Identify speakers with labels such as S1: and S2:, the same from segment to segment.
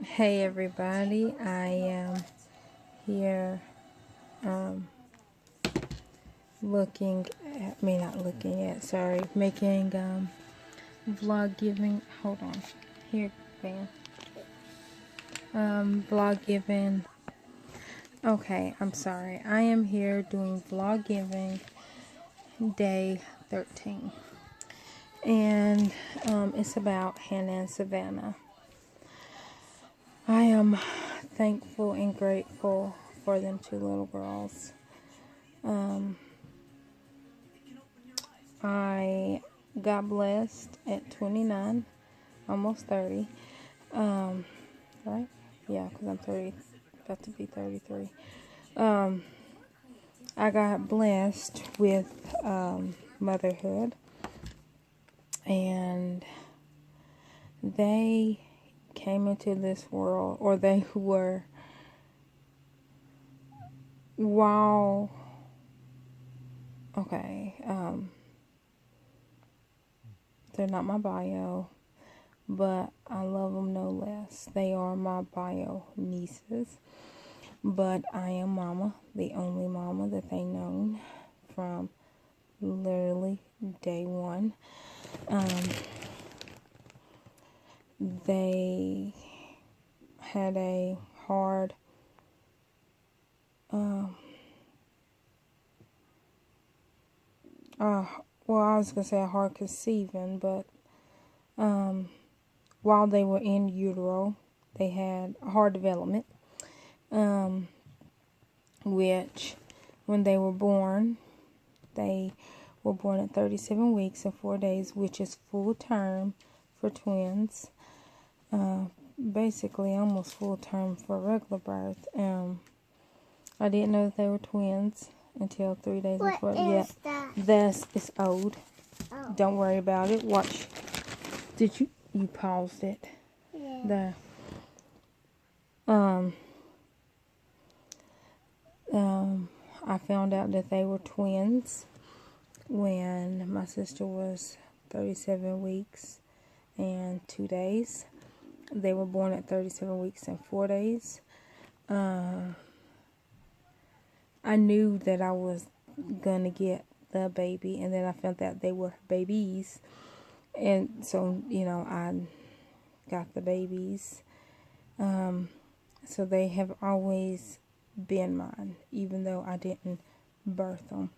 S1: Hey everybody, I am here looking at, not looking at, sorry, making Vloggiving, hold on, here, bam, Vloggiving, okay, I'm sorry, I am here doing Vloggiving day 13, and it's about Hannah and Savannah. I am thankful and grateful for them two little girls. I got blessed at 29, almost 30. Right? Yeah, because I'm 30, about to be 33. I got blessed with motherhood, and they came into this world, or they were, while, okay, they're not my bio, but I love them no less. They are my bio nieces, but I am mama, the only mama that they known from literally day one. They had a hard, well, I was going to say a hard conceiving, but while they were in utero, they had a hard development, which when they were born at 37 weeks and 4 days, which is full term for twins. Basically almost full term for regular birth. I didn't know that they were twins until 3 days before. Yeah, it's old. Oh. Don't worry about it. Watch. Did you paused it? Yeah. I found out that they were twins when my sister was 37 weeks and 2 days. They were born at 37 weeks and 4 days. I knew that I was going to get the baby, and then I found out they were babies. And so, I got the babies. So they have always been mine, even though I didn't birth them.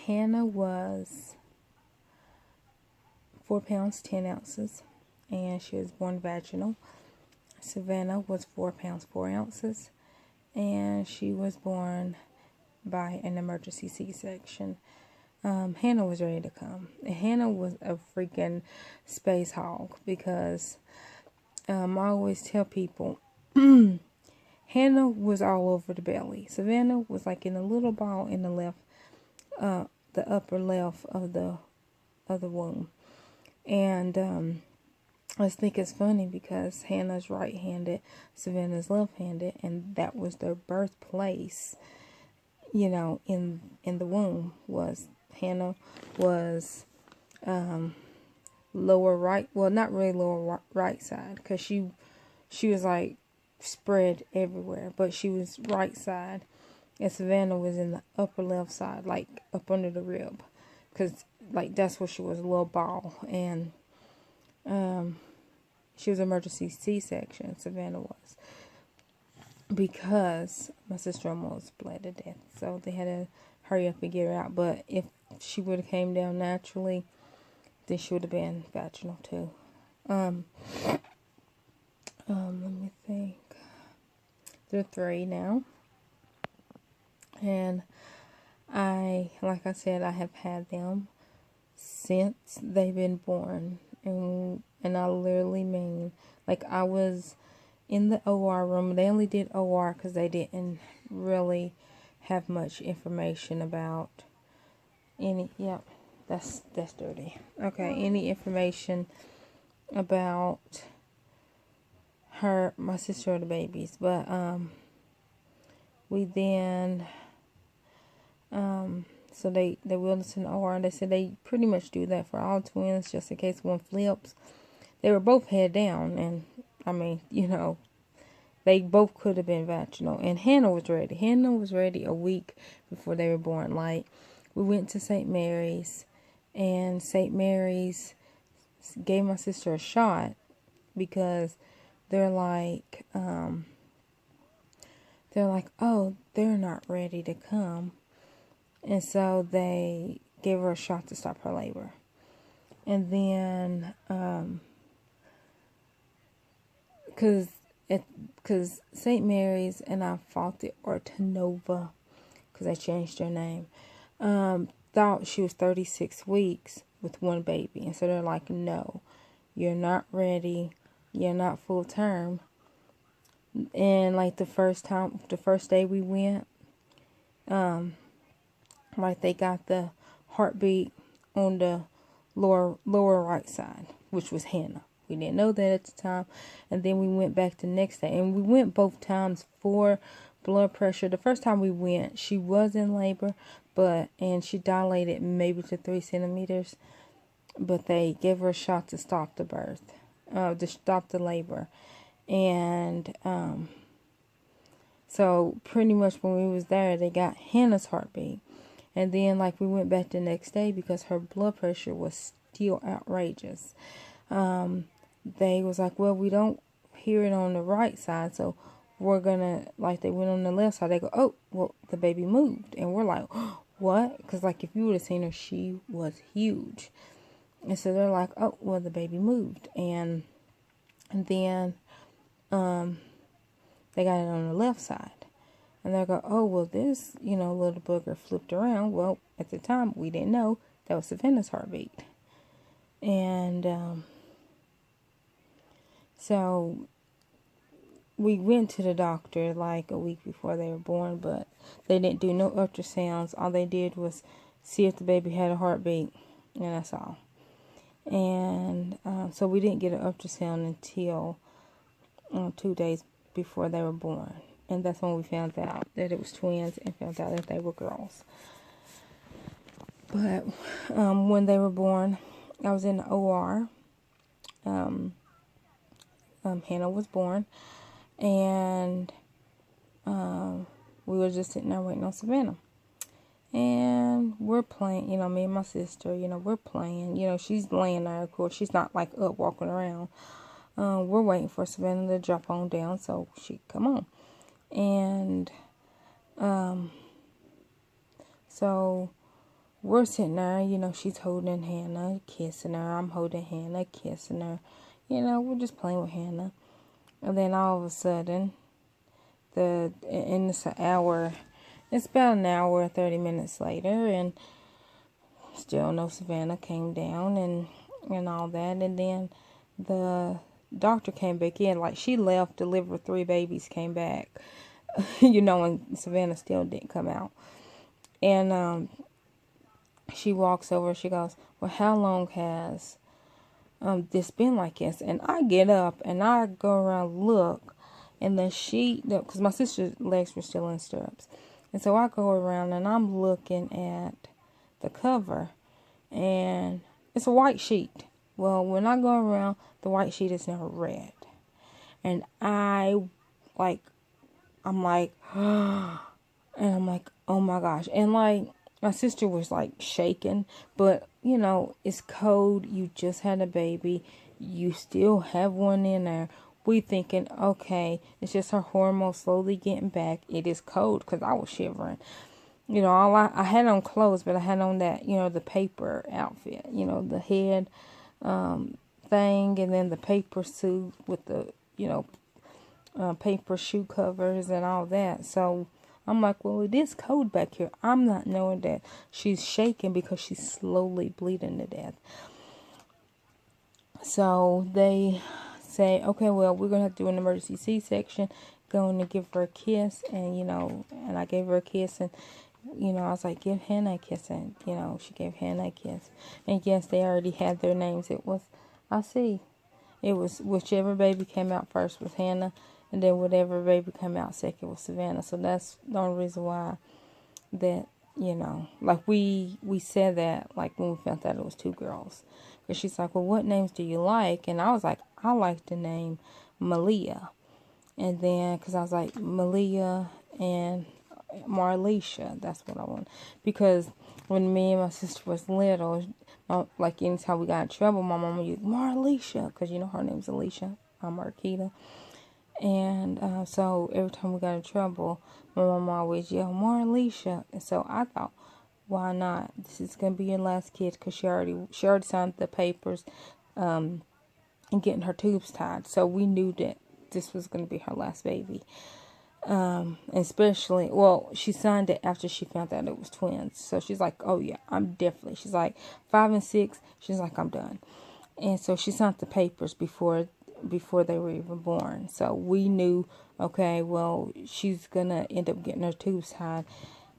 S1: Hannah was 4 pounds 10 ounces, and she was born vaginal. Savannah was 4 pounds 4 ounces, and she was born by an emergency C-section. Hannah was ready to come. Hannah was a freaking space hog, because I always tell people Hannah was all over the belly. Savannah was like in a little ball in the left, the upper left of the womb. And I just think it's funny because Hannah's right-handed, Savannah's left-handed, and that was their birthplace. In the womb was Hannah was lower right. Well, not really lower right side, because she was like spread everywhere, but she was right side, and Savannah was in the upper left side, like up under the rib, because like that's where she was, a little ball. And she was emergency C-section, Savannah was, because my sister almost bled to death, so they had to hurry up and get her out. But if she would have came down naturally, then she would have been vaginal too. Let me think. They're 3 now, and like I said, I have had them since they've been born, and I literally mean, like, I was in the OR room. They only did OR because they didn't really have much information about any. Yep, that's dirty. Okay, any information about my sister, or the babies. But we then so they wheeled us in the OR, and they said they pretty much do that for all twins, just in case one flips. they were both head down, and I mean, they both could have been vaginal. And Hannah was ready. Hannah was ready a week before they were born. Like, we went to St. Mary's, and St. Mary's gave my sister a shot because they're like, oh, they're not ready to come. And so they gave her a shot to stop her labor. And then, because St. Mary's, and I fought it, or Tenova, because they changed their name, thought she was 36 weeks with one baby. And so they're like, no, you're not ready. You're not full term. And like the first day we went, like they got the heartbeat on the lower right side, which was Hannah. We didn't know that at the time. And then we went back the next day, and we went both times for blood pressure. The first time we went, she was in labor, and she dilated maybe to 3 centimeters, but they gave her a shot to stop the birth, to stop the labor. And so pretty much when we was there, they got Hannah's heartbeat. And then like we went back the next day because her blood pressure was still outrageous. They was like, well, we don't hear it on the right side, so we're gonna, like, they went on the left side. They go, oh, well, the baby moved. And we're like, what? Because like if you would have seen her, she was huge. And so they're like, oh, well, the baby moved. And then they got it on the left side. And they go, oh, well, this, little booger flipped around. Well, at the time, we didn't know that was Savannah's heartbeat. And so we went to the doctor like a week before they were born, but they didn't do no ultrasounds. All they did was see if the baby had a heartbeat, and that's all. And so we didn't get an ultrasound until 2 days before they were born. And that's when we found out that it was twins, and found out that they were girls. But when they were born, I was in the OR. Hannah was born, and we were just sitting there waiting on Savannah. And we're playing, me and my sister, we're playing. She's laying there, of course. She's not like up walking around. We're waiting for Savannah to drop on down so she could come on. And so we're sitting there, she's holding Hannah, kissing her. I'm holding Hannah, kissing her. We're just playing with Hannah. And then all of a sudden, it's about an hour, 30 minutes later, and still no Savannah came down and all that. And then the doctor came back in, like she left, delivered 3 babies, came back, and Savannah still didn't come out. And she walks over, she goes, well, how long has this been like this? And I get up and I go around, look, and then because my sister's legs were still in stirrups, and so I go around and I'm looking at the cover, and it's a white sheet. Well, when I go around, the white sheet is now red, and I'm like, and I'm like, oh my gosh. And like, my sister was like shaking, but it's cold. You just had a baby. You still have one in there. We thinking, okay, it's just her hormones slowly getting back. It is cold, because I was shivering. I had on clothes, but I had on that, the paper outfit, the head thing, and then the paper suit with the, paper shoe covers and all that. So I'm like, well, it is cold back here. I'm not knowing that she's shaking because she's slowly bleeding to death. So they say, okay, well, we're going to have to do an emergency C-section, going to give her a kiss. And, and I gave her a kiss, and, I was like, give Hannah a kiss. And, she gave Hannah a kiss. And yes, they already had their names. It was whichever baby came out first was Hannah, and then whatever baby came out second was Savannah. So that's the only reason why that you know, like we said that like when we found out it was 2 girls. But she's like, well, what names do you like? And I was like, I like the name Malia. And then, because I was like, Malia and Marlisha, that's what I want. Because when me and my sister was little, like anytime we got in trouble, my mom would use Marlisha, because you know her name's Alicia, Marquita. And so every time we got in trouble, my mom always yelled, Marlisha. And so I thought, why not? This is going to be your last kid, because she already signed the papers and getting her tubes tied. So we knew that this was going to be her last baby. Especially, well, she signed it after she found out it was twins. So she's like, oh yeah, I'm definitely. She's like 5 and 6. She's like, I'm done. And so she signed the papers before they were even born. So we knew, okay, well, she's gonna end up getting her tubes tied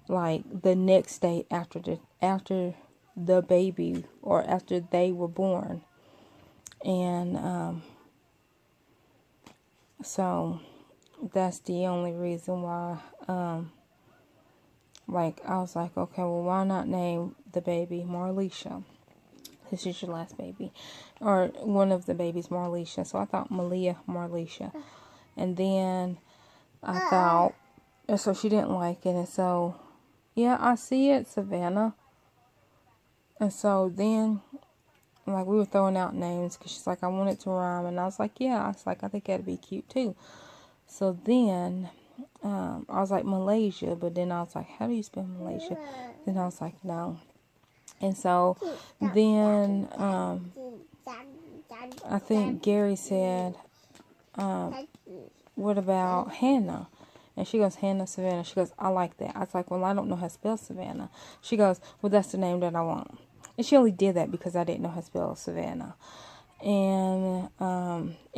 S1: like the next day after the baby, or after they were born. And so that's the only reason why, like, I was like, okay, well, why not name the baby Marlisha? This is your last baby. Or one of the babies, Marlisha. So I thought Malia, Marlisha. And then I thought, and so she didn't like it. And so, yeah, I see it, Savannah. And so then, like, we were throwing out names, because she's like, I want it to rhyme. And I was like, yeah. I was like, I think that'd be cute, too. So then, I was like, Malaysia. But then I was like, how do you spell Malaysia? Then I was like, no. And so then, I think Gary said, what about Hannah? And she goes, Hannah Savannah. She goes, I like that. I was like, well, I don't know how to spell Savannah. She goes, well, that's the name that I want. And she only did that because I didn't know how to spell Savannah. And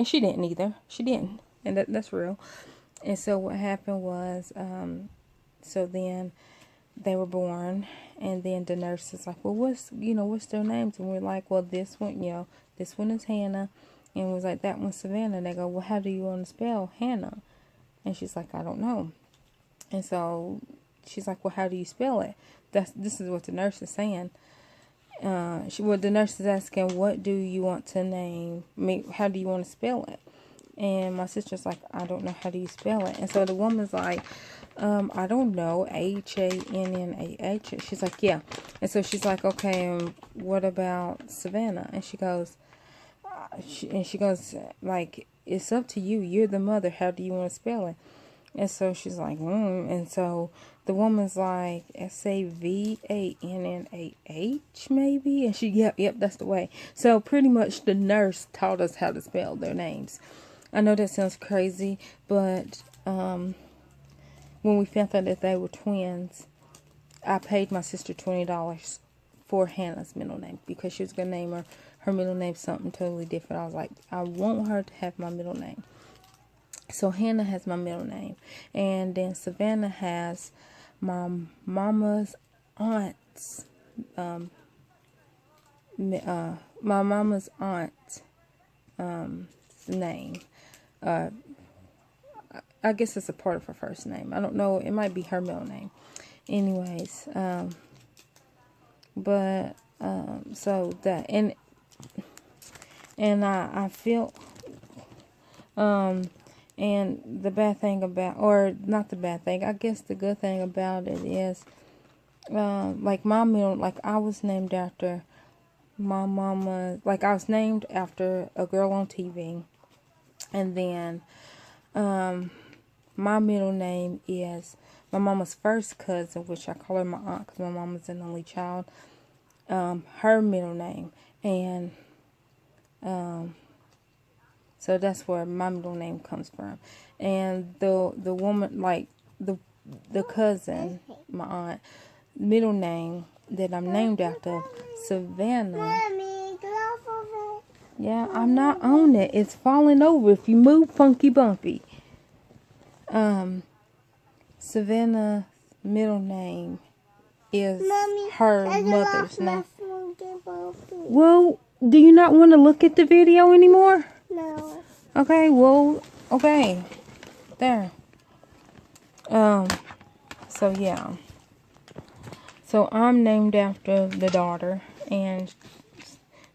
S1: she didn't either. She didn't. And that's real. And so what happened was, so then they were born, and then the nurse is like, well, what's their names? And we're like, well, this one is Hannah, and was like, that one's Savannah. And they go, well, how do you want to spell Hannah? And she's like, I don't know. And so she's like, well, how do you spell it? This is what the nurse is saying. The nurse is asking, what do you want to name me? How do you want to spell it? And my sister's like, I don't know, how do you spell it? And so the woman's like, I don't know, Hannah. She's like, yeah. And so she's like, okay, what about Savannah? And she goes, like, it's up to you. You're the mother. How do you want to spell it? And so she's like, And so the woman's like, Savannah, maybe? And she, yep, that's the way. So pretty much the nurse taught us how to spell their names. I know that sounds crazy, but when we found out that they were twins, I paid my sister $20 for Hannah's middle name, because she was going to name her middle name something totally different. I was like, I want her to have my middle name. So Hannah has my middle name. And then Savannah has my mama's aunt's, my mama's aunt's name. I guess it's a part of her first name. I don't know. It might be her middle name. Anyways, so that, and I feel, and the bad thing about, or not the bad thing, I guess the good thing about it is, like my middle, like I was named after my mama, like I was named after a girl on TV. And then, my middle name is my mama's first cousin, which I call her my aunt because my mama's an only child. Her middle name. And, so that's where my middle name comes from. And the woman, like the cousin, my aunt, middle name that I'm named after, Savannah. Yeah, I'm not on it. It's falling over if you move, funky bumpy. Savannah's middle name is her mother's name. Well, do you not want to look at the video anymore?
S2: No.
S1: Okay, well, okay. There. So yeah. So I'm named after the daughter, and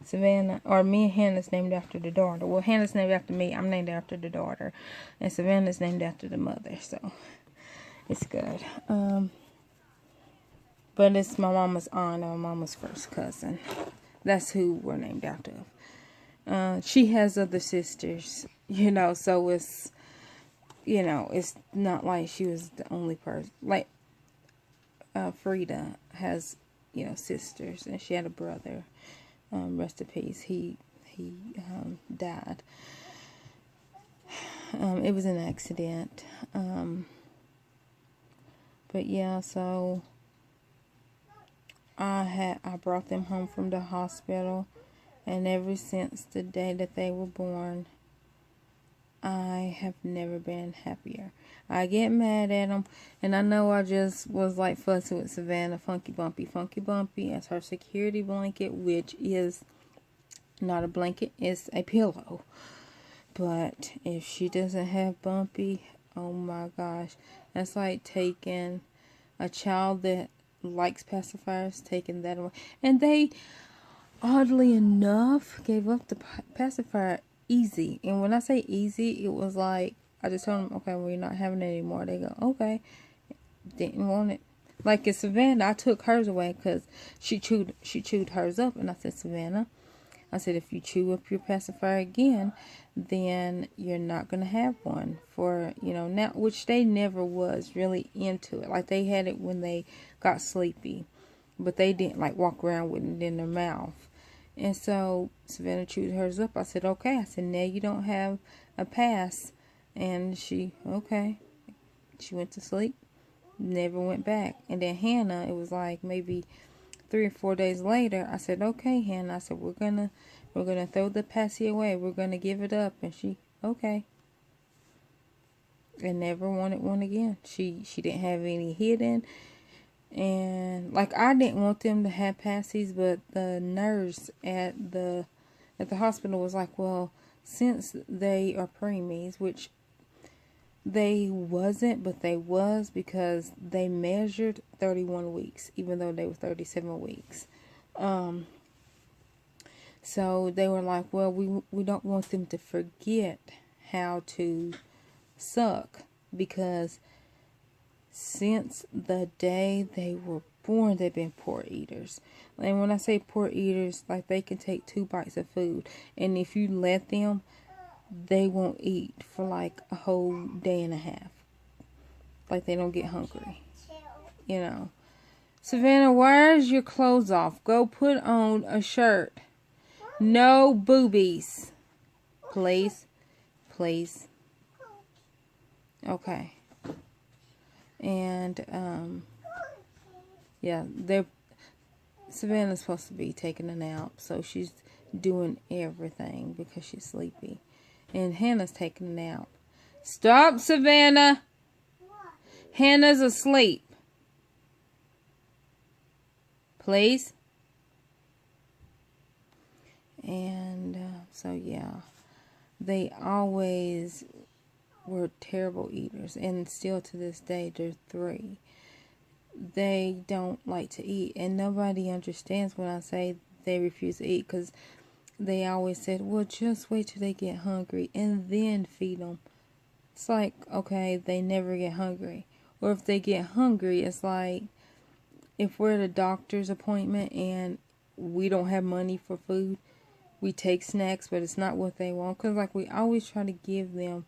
S1: Savannah, or me and Hannah's named after the daughter. Well, Hannah's named after me. I'm named after the daughter, and Savannah's named after the mother. So it's good. But it's my mama's aunt, or my mama's first cousin. That's who we're named after. She has other sisters, so it's, it's not like she was the only person. Like, Frida has, sisters, and she had a brother. Rest in peace. He died. It was an accident. But yeah, so I brought them home from the hospital, and ever since the day that they were born, I have never been happier. I get mad at them, and I know I just was like fussing with Savannah. Funky Bumpy as her security blanket, which is not a blanket, it's a pillow. But if she doesn't have Bumpy, oh my gosh, that's like taking a child that likes pacifiers, taking that away. And they, oddly enough, gave up the pacifier easy. And when I say easy, it was like, I just told them, okay, we're not having it anymore. They go, okay. Didn't want it. Like in Savannah, I took hers away because she chewed hers up. And I said, Savannah, I said, if you chew up your pacifier again, then you're not going to have one for, now, which they never was really into it. Like, they had it when they got sleepy, but they didn't, like, walk around with it in their mouth. And so Savannah chewed hers up. I said, okay. I said, now you don't have a pass. And she, okay. She went to sleep, never went back. And then Hannah, it was like maybe 3 or 4 days later, I said, okay, Hannah. I said, we're gonna throw the passy away. We're gonna give it up. And she, okay. And never wanted one again. She didn't have any hidden. And like, I didn't want them to have passies, but the nurse at the hospital was like, well, since they are preemies, which they wasn't, but they was, because they measured 31 weeks, even though they were 37 weeks. So they were like, well, we don't want them to forget how to suck, because since the day they were born, they've been poor eaters. And when I say poor eaters, like, they can take 2 bites of food, and if you let them, they won't eat for like a whole day and a half. Like, they don't get hungry, Savannah, where's your clothes off? Go put on a shirt. No boobies. Please. Please. Okay. And, yeah, Savannah's supposed to be taking a nap, so she's doing everything because she's sleepy. And Hannah's taking a nap. Stop, Savannah! Hannah's asleep. Please? And, so yeah. They always were terrible eaters, and still to this day, they're 3. They don't like to eat, and nobody understands when I say they refuse to eat, because they always said, well, just wait till they get hungry and then feed them. It's like, okay, they never get hungry. Or if they get hungry, it's like, if we're at a doctor's appointment and we don't have money for food, we take snacks, but it's not what they want. Because, like, we always try to give them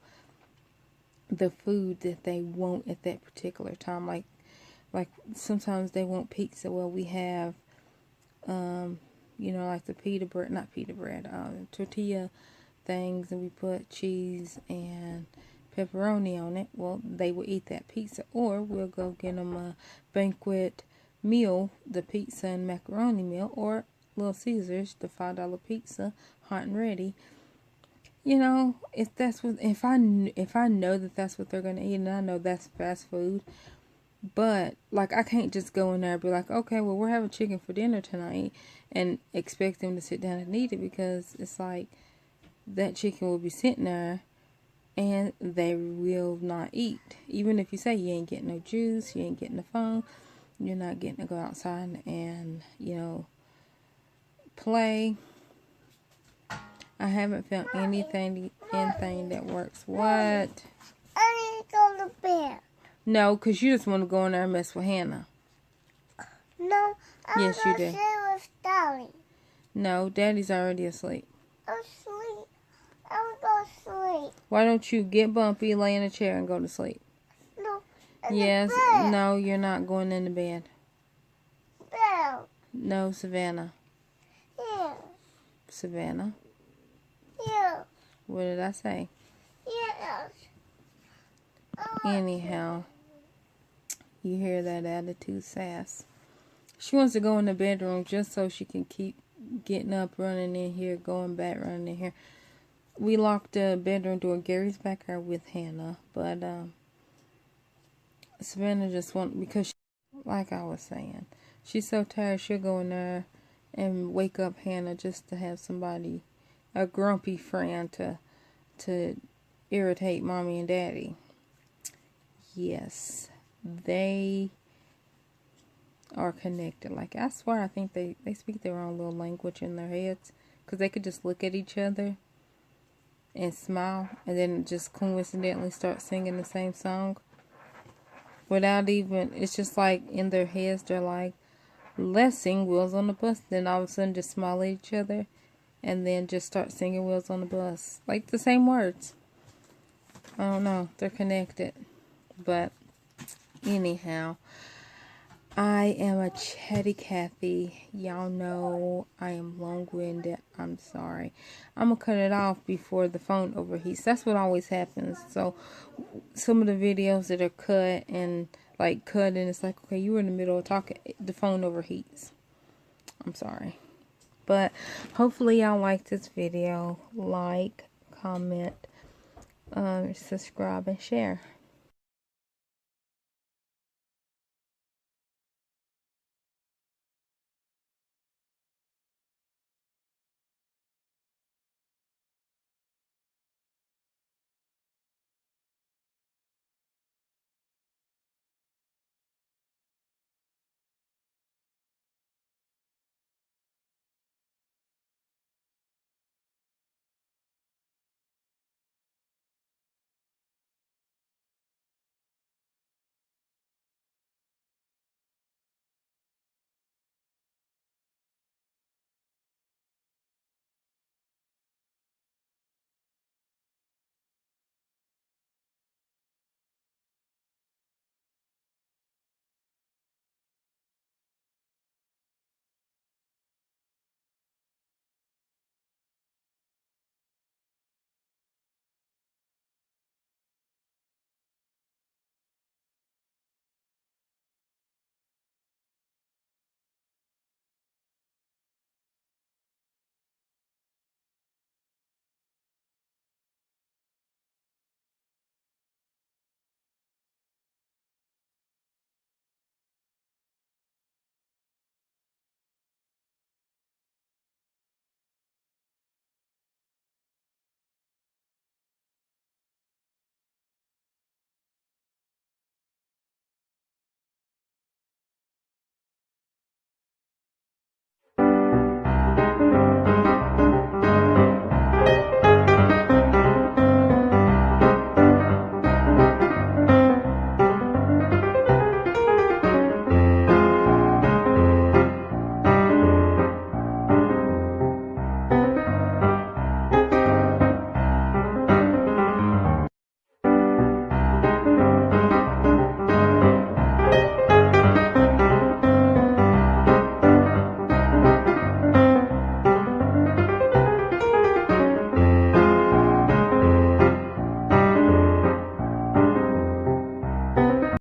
S1: the food that they want at that particular time. Like sometimes they want pizza. Well, we have, like the tortilla things, and we put cheese and pepperoni on it. Well, they will eat that pizza. Or we'll go get them a banquet meal, the pizza and macaroni meal, or Little Caesars, the $5 pizza, hot and ready. If I know that that's what they're gonna eat, and I know that's fast food, but like, I can't just go in there and be like, okay, well, we're having chicken for dinner tonight, and expect them to sit down and eat it, because it's like, that chicken will be sitting there and they will not eat. Even if you say you ain't getting no juice, you ain't getting the phone, you're not getting to go outside and, play. I haven't found anything that works. What?
S2: I need to go to bed.
S1: No, because you just want to go in there and mess with Hannah.
S2: No,
S1: Yes, you do.
S2: Sit with Daddy.
S1: No, Daddy's already asleep.
S2: I'm asleep. I'm going to sleep.
S1: Why don't you get Bumpy, lay in a chair, and go to sleep?
S2: No. In
S1: Yes.
S2: the bed.
S1: No, you're not going in the bed.
S2: Bed.
S1: No, Savannah.
S2: Yeah.
S1: Savannah.
S2: Yeah.
S1: What did I say?
S2: Yes.
S1: Anyhow, you hear that attitude, sass. She wants to go in the bedroom just so she can keep getting up, running in here, going back, running in here. We locked the bedroom door. Gary's back there with Hannah, but Savannah just wants, because like I was saying, she's so tired she'll go in there and wake up Hannah just to have somebody, a grumpy friend to irritate Mommy and Daddy. Yes, they are connected. Like, I swear, I think they speak their own little language in their heads, because they could just look at each other and smile and then just coincidentally start singing the same song without even, it's just like in their heads they're like, let's sing Wheels on the Bus, then all of a sudden just smile at each other and then just start singing Wheels on the Bus, like the same words. I don't know, they're connected. But anyhow, I am a chatty Cathy. Y'all know I am long-winded. I'm sorry. I'm going to cut it off before the phone overheats. That's what always happens. So some of the videos that are cut and it's like, okay, you were in the middle of talking, the phone overheats. I'm sorry. But hopefully y'all like this video. Like, comment, subscribe, and share.